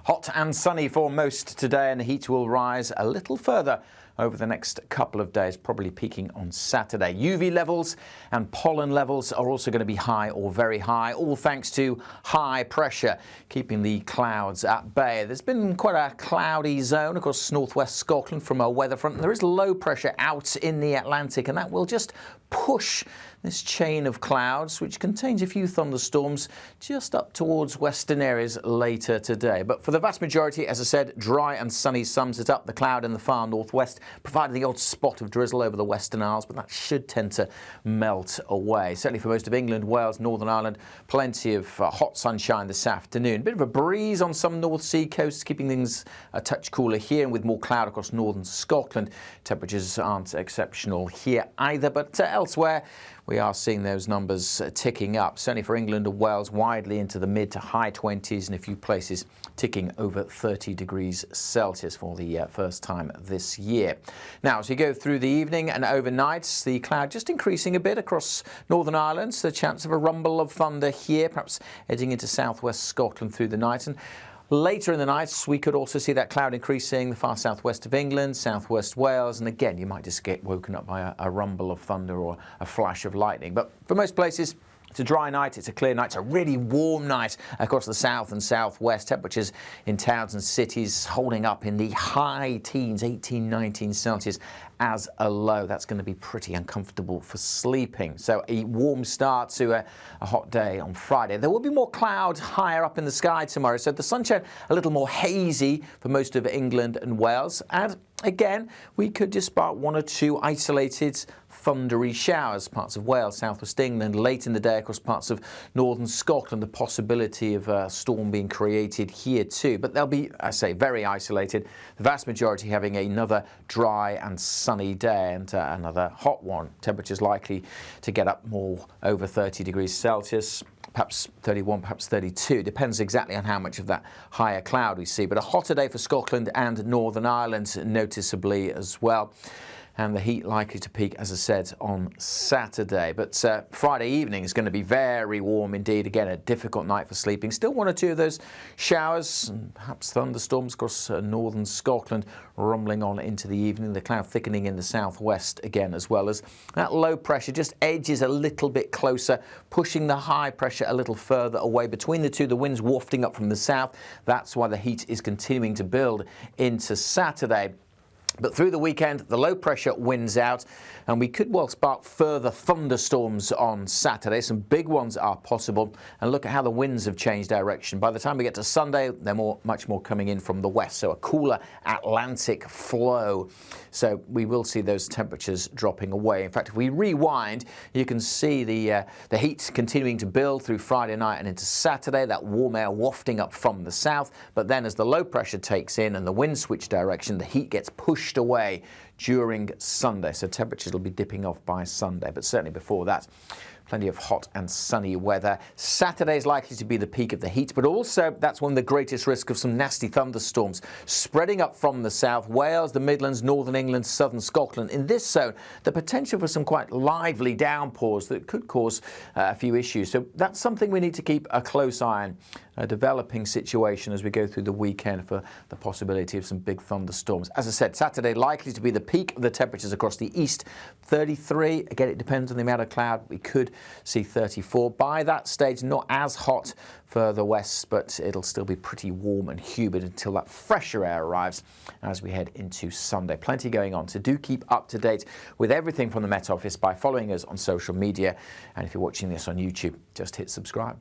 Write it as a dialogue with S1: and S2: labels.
S1: Hot and sunny for most today, and the heat will rise a little further over the next couple of days, probably peaking on Saturday. UV levels and pollen levels are also going to be high or very high, all thanks to high pressure, keeping the clouds at bay. There's been quite a cloudy zone across northwest Scotland from a weather front. There is low pressure out in the Atlantic, and that will just push this chain of clouds, which contains a few thunderstorms just up towards western areas later today. But for the vast majority, as I said, dry and sunny sums it up. The cloud in the far northwest providing the odd spot of drizzle over the Western Isles, but that should tend to melt away. Certainly for most of England, Wales, Northern Ireland, plenty of hot sunshine this afternoon. A bit of a breeze on some North Sea coasts, keeping things a touch cooler here, and with more cloud across northern Scotland. Temperatures aren't exceptional here either, but elsewhere we are seeing those numbers ticking up. Certainly for England and Wales, widely into the mid to high 20s, and a few places ticking over 30 degrees Celsius for the first time this year. Now, as we go through the evening and overnight, the cloud just increasing a bit across Northern Ireland. So the chance of a rumble of thunder here, perhaps heading into southwest Scotland through the night. And later in the night, we could also see that cloud increasing the far southwest of England, southwest Wales, and again, you might just get woken up by a rumble of thunder or a flash of lightning. But for most places, it's a dry night, it's a clear night, it's a really warm night across the south and southwest. Temperatures in towns and cities holding up in the high teens, 18, 19 Celsius as a low. That's going to be pretty uncomfortable for sleeping. So a warm start to a hot day on Friday. There will be more cloud higher up in the sky tomorrow, so the sunshine a little more hazy for most of England and Wales. And again, we could just spot one or two isolated thundery showers, parts of Wales, southwest England, late in the day across parts of northern Scotland, the possibility of a storm being created here too. But they'll be, I say, very isolated. The vast majority having another dry and sunny day and another hot one. Temperatures likely to get up more over 30 degrees Celsius. Perhaps 31, perhaps 32. Depends exactly on how much of that higher cloud we see. But a hotter day for Scotland and Northern Ireland noticeably as well. And the heat likely to peak, as I said, on Saturday. But Friday evening is going to be very warm indeed. Again, a difficult night for sleeping. Still one or two of those showers and perhaps thunderstorms across northern Scotland, rumbling on into the evening. The cloud thickening in the southwest again, as well as that low pressure just edges a little bit closer, pushing the high pressure a little further away. Between the two, the wind's wafting up from the south. That's why the heat is continuing to build into Saturday. But through the weekend, the low pressure wins out, and we could well spark further thunderstorms on Saturday. Some big ones are possible, and look at how the winds have changed direction. By the time we get to Sunday, they're much more coming in from the west, so a cooler Atlantic flow. So we will see those temperatures dropping away. In fact, if we rewind, you can see the heat continuing to build through Friday night and into Saturday, that warm air wafting up from the south. But then as the low pressure takes in and the winds switch direction, the heat gets pushed away during Sunday. So temperatures will be dipping off by Sunday, but certainly before that, plenty of hot and sunny weather. Saturday is likely to be the peak of the heat, but also that's one of the greatest risks of some nasty thunderstorms spreading up from the south, Wales, the Midlands, northern England, southern Scotland. In this zone, the potential for some quite lively downpours that could cause a few issues. So that's something we need to keep a close eye on, a developing situation as we go through the weekend for the possibility of some big thunderstorms. As I said, Saturday likely to be the peak of the temperatures across the east, 33. Again, it depends on the amount of cloud. We could see 34. By that stage, not as hot further west, but it'll still be pretty warm and humid until that fresher air arrives as we head into Sunday. Plenty going on, so do keep up to date with everything from the Met Office by following us on social media. And if you're watching this on YouTube, just hit subscribe.